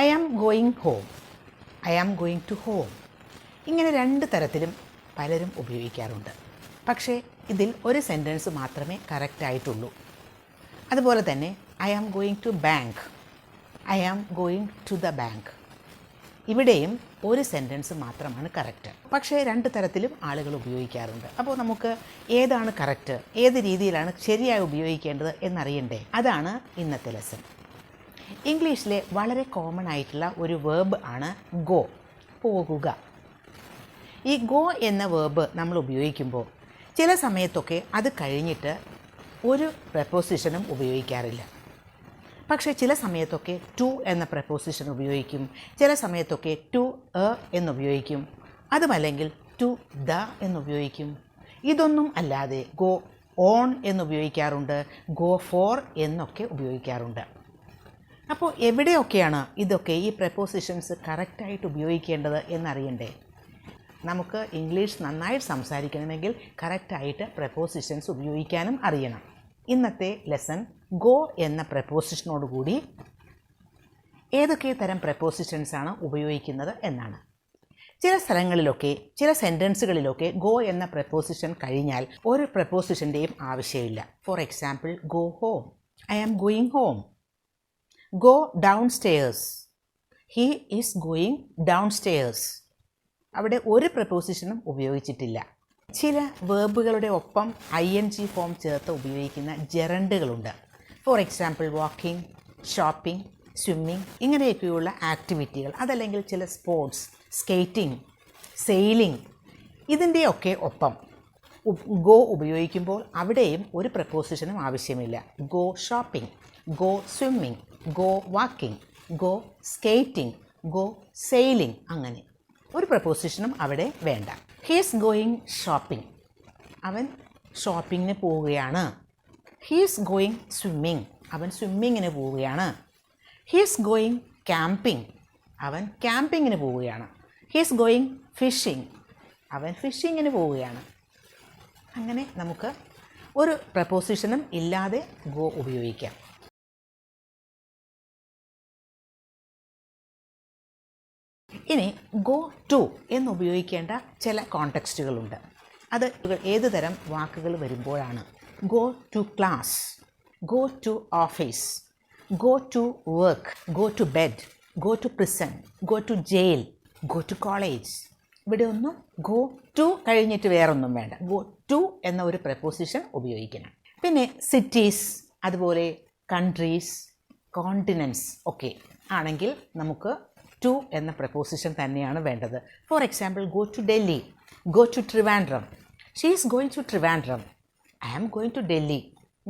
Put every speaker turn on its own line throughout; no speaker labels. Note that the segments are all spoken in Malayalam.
I am going home, I am going to home. ഇങ്ങനെ രണ്ട് തരത്തിലും പലരും ഉപയോഗിക്കാറുണ്ട്. പക്ഷേ ഇതിൽ ഒരു സെൻറ്റൻസ് മാത്രമേ കറക്റ്റായിട്ടുള്ളൂ. അതുപോലെ തന്നെ I am going to bank, I am going to the bank. ഇവിടെയും ഒരു സെൻറ്റൻസ് മാത്രമാണ് കറക്റ്റ്. പക്ഷേ രണ്ട് തരത്തിലും ആളുകൾ ഉപയോഗിക്കാറുണ്ട്. അപ്പോൾ നമുക്ക് ഏതാണ് കറക്റ്റ്, ഏത് രീതിയിലാണ് ശരിയായി ഉപയോഗിക്കേണ്ടത് എന്നറിയണ്ടേ? അതാണ് ഇന്നത്തെ ലെസൺ. ഇംഗ്ലീഷിലെ വളരെ കോമൺ ആയിട്ടുള്ള ഒരു വേർബ് ആണ് ഗോ, പോകുക. ഈ ഗോ എന്ന വേർബ് നമ്മൾ ഉപയോഗിക്കുമ്പോൾ ചില സമയത്തൊക്കെ അത് കഴിഞ്ഞിട്ട് ഒരു പ്രപ്പോസിഷനും ഉപയോഗിക്കാറില്ല. പക്ഷേ ചില സമയത്തൊക്കെ ടു എന്ന പ്രപ്പോസിഷൻ ഉപയോഗിക്കും, ചില സമയത്തൊക്കെ ടു എ എന്നുപയോഗിക്കും, അതുമല്ലെങ്കിൽ ടു ദ എന്നുപയോഗിക്കും. ഇതൊന്നും അല്ലാതെ ഗോ ഓൺ എന്നുപയോഗിക്കാറുണ്ട്, ഗോ ഫോർ എന്നൊക്കെ ഉപയോഗിക്കാറുണ്ട്. അപ്പോൾ എവിടെയൊക്കെയാണ് ഇതൊക്കെ ഈ പ്രപ്പോസിഷൻസ് കറക്റ്റായിട്ട് ഉപയോഗിക്കേണ്ടത് എന്നറിയണ്ടേ? നമുക്ക് ഇംഗ്ലീഷ് നന്നായിട്ട് സംസാരിക്കണമെങ്കിൽ കറക്റ്റായിട്ട് പ്രപ്പോസിഷൻസ് ഉപയോഗിക്കാനും അറിയണം. ഇന്നത്തെ ലെസൺ ഗോ എന്ന പ്രപ്പോസിഷനോടുകൂടി ഏതൊക്കെ തരം പ്രപ്പോസിഷൻസാണ് ഉപയോഗിക്കുന്നത് എന്നാണ്. ചില സ്ഥലങ്ങളിലൊക്കെ ചില സെൻറ്റൻസുകളിലൊക്കെ ഗോ എന്ന പ്രപ്പോസിഷൻ കഴിഞ്ഞാൽ ഒരു പ്രപ്പോസിഷൻ്റെയും ആവശ്യമില്ല. For example, go home, I am going home. Go downstairs, he is going downstairs. അവിടെ ഒരു പ്രപ്പോസിഷനും ഉപയോഗിച്ചിട്ടില്ല. ചില വേർബുകളുടെ ഒപ്പം ING ഫോം ചേർത്ത് ഉപയോഗിക്കുന്ന ജെറണ്ടുകളുണ്ട്. For example, walking, shopping, swimming, ഇങ്ങനെയൊക്കെയുള്ള ആക്ടിവിറ്റികൾ, അതല്ലെങ്കിൽ ചില സ്പോർട്സ്, സ്കേറ്റിംഗ്, സെയിലിംഗ്, ഇതിൻ്റെയൊക്കെ ഒപ്പം ഗോ ഉപയോഗിക്കുമ്പോൾ അവിടെയും ഒരു പ്രപ്പോസിഷനും ആവശ്യമില്ല. Go shopping, go swimming, go walking, go skating, go sailing, അങ്ങനെ ഒരു പ്രപ്പോസിഷനും അവിടെ വേണ്ട. ഹി ഈസ് ഗോയിങ് ഷോപ്പിംഗ്, അവൻ ഷോപ്പിങ്ങിന് പോവുകയാണ്. ഹി ഈസ് ഗോയിങ് സ്വിമ്മിങ്, അവൻ സ്വിമ്മിങ്ങിന് പോവുകയാണ്. ഹി ഈസ് ഗോയിങ് ക്യാമ്പിംഗ്, അവൻ ക്യാമ്പിങ്ങിന് പോവുകയാണ്. ഹി ഈസ് ഗോയിങ് ഫിഷിംഗ്, അവൻ ഫിഷിങ്ങിന് പോവുകയാണ്. അങ്ങനെ നമുക്ക് ഒരു പ്രപ്പോസിഷനും ഇല്ലാതെ ഗോ ഉപയോഗിക്കാം. ഇനി ഗോ ടു എന്നുപയോഗിക്കേണ്ട ചില കോണ്ടെക്സ്റ്റുകളുണ്ട്. അത് ഏത് തരം വാക്കുകൾ വരുമ്പോഴാണ്? Go to class, go to office, go to work, go to bed, go to prison, go to jail, go to college. ഇവിടെ ഒന്നും ഗോ ടു കഴിഞ്ഞിട്ട് വേറൊന്നും വേണ്ട. ഗോ ടു എന്ന ഒരു പ്രപ്പോസിഷൻ ഉപയോഗിക്കണം. പിന്നെ സിറ്റീസ്, അതുപോലെ കൺട്രീസ്, കോണ്ടിനെൻറ്റ്സ് ഒക്കെ ആണെങ്കിൽ നമുക്ക് ടു എന്ന പ്രപ്പോസിഷൻ തന്നെയാണ് വേണ്ടത്. For example, go to Delhi, go to Trivandrum. She is going to Trivandrum, I am going to Delhi.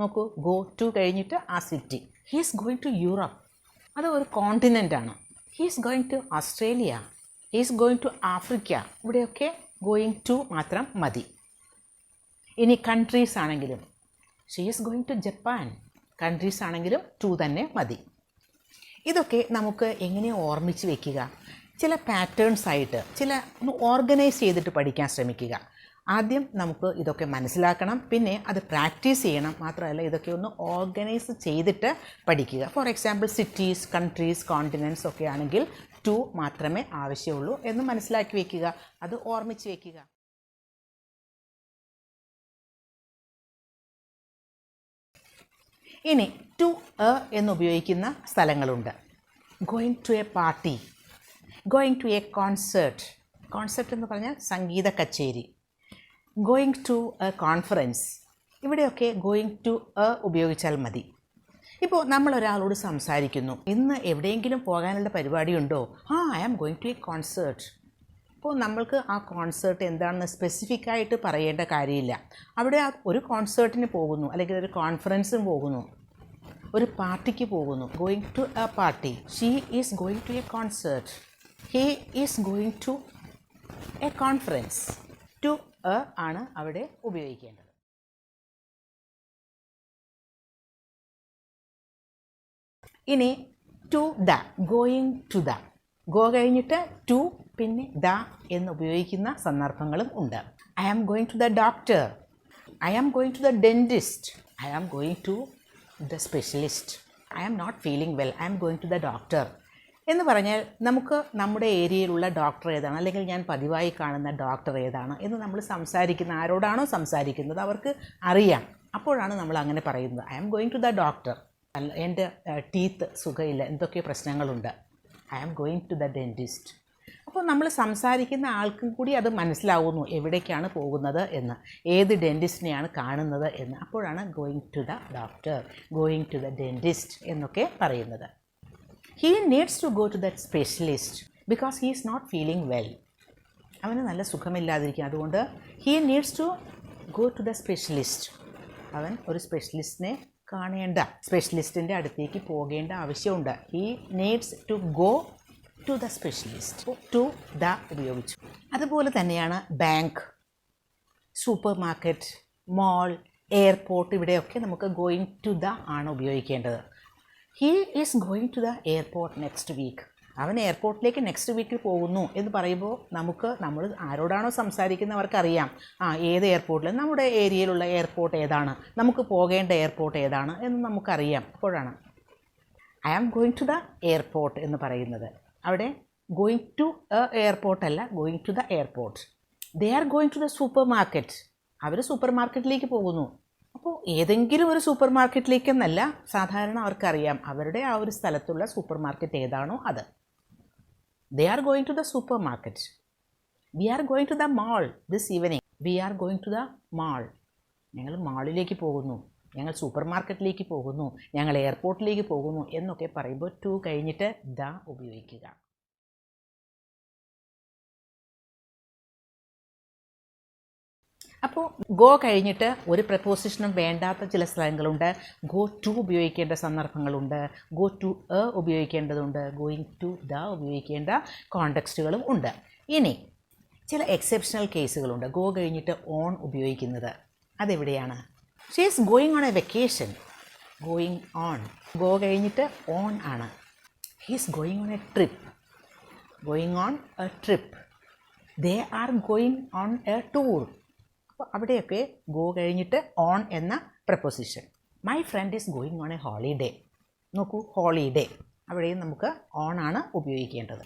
നോക്കൂ, ഗോ ടു കഴിഞ്ഞിട്ട് ആ city. He is going to Europe, അത് ഒരു കോണ്ടിനെൻ്റ് ആണ്. He is going to Australia, he is going to Africa. ഇവിടെയൊക്കെ ഗോയിങ് ടു മാത്രം മതി. ഇനി കൺട്രീസ് ആണെങ്കിലും she is going to Japan, countries ആണെങ്കിലും ടു തന്നെ മതി. ഇതൊക്കെ നമുക്ക് എങ്ങനെ ഓർമ്മിച്ച് വയ്ക്കുക? ചില പാറ്റേൺസ് ആയിട്ട് ഒന്ന് ഓർഗനൈസ് ചെയ്തിട്ട് പഠിക്കാൻ ശ്രമിക്കുക. ആദ്യം നമുക്ക് ഇതൊക്കെ മനസ്സിലാക്കണം, പിന്നെ അത് പ്രാക്ടീസ് ചെയ്യണം. മാത്രമല്ല ഇതൊക്കെ ഒന്ന് ഓർഗനൈസ് ചെയ്തിട്ട് പഠിക്കുക. For example, cities, countries, continents ഒക്കെ ആണെങ്കിൽ ടു മാത്രമേ ആവശ്യമുള്ളൂ എന്ന് മനസ്സിലാക്കി വയ്ക്കുക, അത് ഓർമ്മിച്ച് വയ്ക്കുക. ഇനി ടു എ എന്നുപയോഗിക്കുന്ന സ്ഥലങ്ങളുണ്ട്. Going to a party, going to a concert. Concert എന്ന് പറഞ്ഞാൽ സംഗീത കച്ചേരി. Going to a conference. ഇവിടെയൊക്കെ ഗോയിങ് ടു എ ഉപയോഗിച്ചാൽ മതി. ഇപ്പോൾ നമ്മളൊരാളോട് സംസാരിക്കുന്നു, ഇന്ന് എവിടെയെങ്കിലും പോകാനുള്ള പരിപാടിയുണ്ടോ? I am going to a concert. അപ്പോൾ നമ്മൾക്ക് ആ കോൺസേർട്ട് എന്താണെന്ന് സ്പെസിഫിക് ആയിട്ട് പറയേണ്ട കാര്യമില്ല. അവിടെ ഒരു കോൺസേർട്ടിന് പോകുന്നു, അല്ലെങ്കിൽ ഒരു കോൺഫറൻസിന് പോകുന്നു, ഒരു പാർട്ടിക്ക് പോകുന്നു. Going to a party. She is going to a concert, he is going to a conference. To a ആണ് അവിടെ ഉപയോഗിക്കേണ്ടത്. ഇനി to the, going to the. Go കഴിഞ്ഞിട്ട് ടു പിന്നെ ദ എന്ന് ഉപയോഗിക്കുന്ന സന്ദർഭങ്ങളും ഉണ്ട്. I am going to the doctor, I am going to the dentist, I am going to the specialist. I am not feeling well, I am going to the doctor. എന്ന് പറഞ്ഞാൽ നമുക്ക് നമ്മുടെ ഏരിയയിലുള്ള ഡോക്ടർ ഏതാണ്, അല്ലെങ്കിൽ ഞാൻ പതിവായി കാണുന്ന ഡോക്ടർ ഏതാണ് എന്ന് നമ്മൾ സംസാരിക്കുന്ന ആരോടാണോ സംസാരിക്കുന്നത് അവർക്ക് അറിയാം. അപ്പോഴാണ് നമ്മൾ അങ്ങനെ പറയുന്നത്. I am going to the doctor. എൻ്റെ ടീത്ത് സുഖമില്ല, എന്തൊക്കെയോ പ്രശ്നങ്ങളുണ്ട്. I am going to the dentist. അപ്പോൾ നമ്മൾ സംസാരിക്കുന്ന ആൾക്കും കൂടി അത് മനസ്സിലാവുന്നു എവിടേക്കാണ് പോകുന്നത് എന്ന്, ഏത് ഡെൻറ്റിസ്റ്റിനെയാണ് കാണുന്നത് എന്ന്. അപ്പോഴാണ് going to the doctor, going to the dentist എന്നൊക്കെ പറയുന്നത്. He needs to go to that specialist because he is not feeling well. അവന് നല്ല സുഖമില്ലാതിരിക്കും, അതുകൊണ്ട് he needs to go to the specialist. അവൻ ഒരു സ്പെഷ്യലിസ്റ്റിനെ കാണേണ്ട, സ്പെഷ്യലിസ്റ്റിൻ്റെ അടുത്തേക്ക് പോകേണ്ട ആവശ്യമുണ്ട്. he needs to go to the specialist. to the ഉപയോഗിച്ചു. അതുപോലെ തന്നെയാണ് bank, supermarket, mall, airport, ഇവിടെയൊക്കെ നമുക്ക് ഗോയിങ് ടു ദ ആണ് ഉപയോഗിക്കേണ്ടത്. He is going to the airport next week. അവൻ എയർപോർട്ടിലേക്ക് നെക്സ്റ്റ് വീക്കിൽ പോകുന്നു എന്ന് പറയുമ്പോൾ നമ്മൾ ആരോടാണോ സംസാരിക്കുന്നവർക്കറിയാം ഏത് എയർപോർട്ടിൽ, നമ്മുടെ ഏരിയയിലുള്ള എയർപോർട്ട് ഏതാണ്, നമുക്ക് പോകേണ്ട എയർപോർട്ട് ഏതാണ് എന്ന് നമുക്കറിയാം. അപ്പോഴാണ് I am going to the airport എന്ന് പറയുന്നത്. അവിടെ ഗോയിങ് ടു എയർപോർട്ട് അല്ല, going to the airport. They are going to the supermarket. അവർ സൂപ്പർ മാർക്കറ്റിലേക്ക് പോകുന്നു. അപ്പോൾ ഏതെങ്കിലും ഒരു സൂപ്പർ മാർക്കറ്റിലേക്കെന്നല്ല, സാധാരണ അവർക്കറിയാം അവരുടെ ആ ഒരു സ്ഥലത്തുള്ള സൂപ്പർ മാർക്കറ്റ് ഏതാണോ അത്. They are going to the supermarket. We are going to the mall this evening. We are going to the mall. ഞങ്ങൾ മാളിലേക്ക് പോകുന്നു, ഞങ്ങൾ സൂപ്പർ മാർക്കറ്റിലേക്ക് പോകുന്നു, ഞങ്ങൾ എയർപോർട്ടിലേക്ക് പോകുന്നു എന്നൊക്കെ പറയുമ്പോൾ ടു കഴിഞ്ഞിട്ട് ദ ഉപയോഗിക്കുക. അപ്പോൾ ഗോ കഴിഞ്ഞിട്ട് ഒരു പ്രപ്പോസിഷനും വേണ്ടാത്ത ചില സ്ഥലങ്ങളുണ്ട്. ഗോ ടു ഉപയോഗിക്കേണ്ട സന്ദർഭങ്ങളുണ്ട്, ഗോ ടു ഉപയോഗിക്കേണ്ടതുണ്ട്, ഗോയിങ് ടു ദ ഉപയോഗിക്കേണ്ട കോണ്ടെക്സ്റ്റുകളും ഉണ്ട്. ഇനി ചില എക്സെപ്ഷണൽ കേസുകളുണ്ട് ഗോ കഴിഞ്ഞിട്ട് ഓൺ ഉപയോഗിക്കുന്നത്. അതെവിടെയാണ്? She is going on a vacation. Going on, go കഴിഞ്ഞിട്ട് ഓൺ ആണ്. He is going on a trip. Going on a trip. They are going on a tour. അപ്പോൾ അവിടെയൊക്കെ ഗോ കഴിഞ്ഞിട്ട് ഓൺ എന്ന preposition. My friend is going on a holiday. നോക്കൂ, ഹോളിഡേ, അവിടെയും നമുക്ക് ഓൺ ആണ് ഉപയോഗിക്കേണ്ടത്.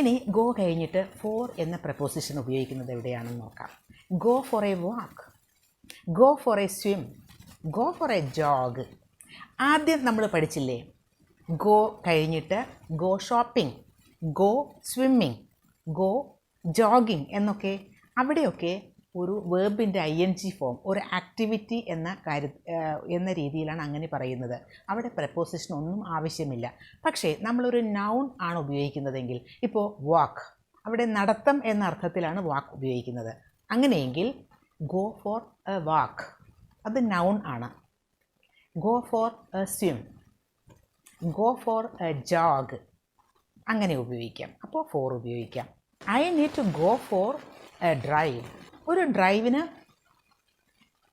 ഇനി ഗോ കഴിഞ്ഞിട്ട് ഫോർ എന്ന പ്രപ്പോസിഷൻ ഉപയോഗിക്കുന്നത് എവിടെയാണെന്ന് നോക്കാം. Go for a walk, go for a swim, go for a Jog. ആദ്യം നമ്മൾ പഠിച്ചില്ലേ, ഗോ കഴിഞ്ഞിട്ട് go shopping, go swimming, go jogging എന്നൊക്കെ. അവിടെയൊക്കെ ഒരു വേർബിൻ്റെ ING ഫോം, ഒരു ആക്ടിവിറ്റി എന്ന രീതിയിലാണ് അങ്ങനെ പറയുന്നത്. അവിടെ പ്രപ്പോസിഷൻ ഒന്നും ആവശ്യമില്ല. പക്ഷേ നമ്മളൊരു നൗൺ ആണ് ഉപയോഗിക്കുന്നതെങ്കിൽ, ഇപ്പോൾ വാക്ക്, അവിടെ നടത്തം എന്ന അർത്ഥത്തിലാണ് വാക്ക് ഉപയോഗിക്കുന്നത്. അങ്ങനെയെങ്കിൽ ഗോ ഫോർ എ വാക്ക്, അത് നൗൺ ആണ്. Go for a swim, go for a jog, അങ്ങനെ ഉപയോഗിക്കാം. അപ്പോൾ ഫോർ ഉപയോഗിക്കാം. I need to go for a drive. ഒരു ഡ്രൈവിന്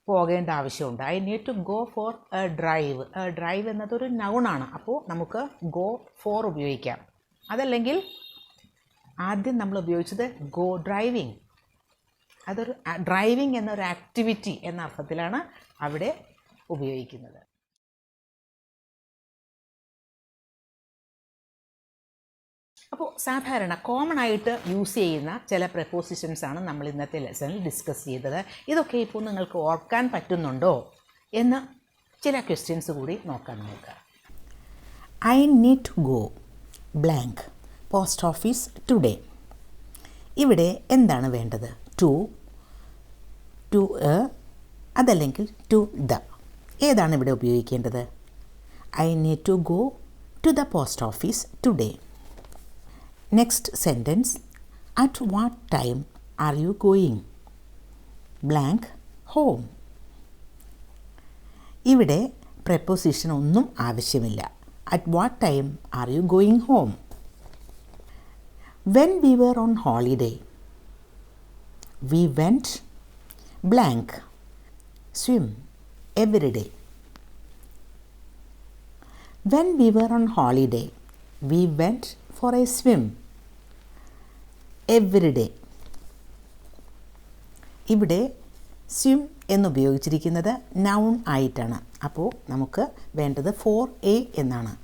പോകേണ്ട ആവശ്യമുണ്ട്. I need to go for a drive. A drive എന്നതൊരു നൗണാണ്. അപ്പോൾ നമുക്ക് ഗോ ഫോർ ഉപയോഗിക്കാം. അതല്ലെങ്കിൽ ആദ്യം നമ്മൾ ഉപയോഗിച്ചത് ഗോ ഡ്രൈവിങ്. അതൊരു ഡ്രൈവിങ് എന്നൊരു ആക്ടിവിറ്റി എന്ന അർത്ഥത്തിലാണ് അവിടെ ഉപയോഗിക്കുന്നത്. അപ്പോൾ സാധാരണ കോമൺ ആയിട്ട് യൂസ് ചെയ്യുന്ന ചില പ്രപ്പോസിഷൻസാണ് നമ്മൾ ഇന്നത്തെ ലെസണിൽ ഡിസ്കസ് ചെയ്തത്. ഇതൊക്കെ ഇപ്പോൾ നിങ്ങൾക്ക് ഓർക്കാൻ പറ്റുന്നുണ്ടോ എന്ന് ചില ക്വസ്റ്റ്യൻസ് കൂടി നോക്കാം നമുക്ക്. I need to go blank post office today. ഇവിടെ എന്താണ് വേണ്ടത്? ടു എ, അതല്ലെങ്കിൽ ടു ദ. ഏതാണ് ഇവിടെ ഉപയോഗിക്കേണ്ടത്? I need to go to the post office today. Next sentence, at what time are you going? Blank home. ഇവിടെ preposition ഒന്നും ആവശ്യമില്ല. At what time are you going home? When we were on holiday, we went blank swim every day. When we were on holiday, we went for a swim every day. ഇവിടെ സ്വിം എന്നുപയോഗിച്ചിരിക്കുന്നത് നൗൺ ആയിട്ടാണ്. അപ്പോൾ നമുക്ക് വേണ്ടത് ഫോർ എ എന്നാണ്.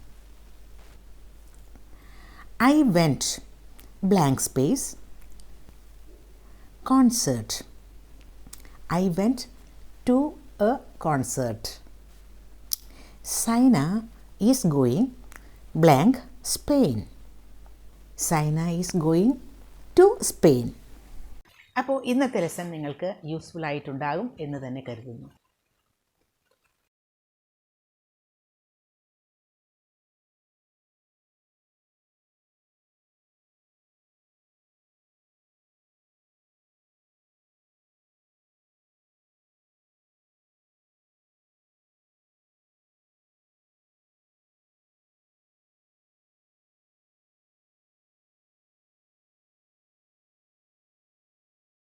I went blank space concert. I went to a concert. Saina is going blank Spain. Saina is going to Spain. അപ്പോൾ ഇന്നത്തെ ലെസൺ നിങ്ങൾക്ക് യൂസ്ഫുൾ ആയിട്ടുണ്ടാകും എന്ന് തന്നെ കരുതുന്നു.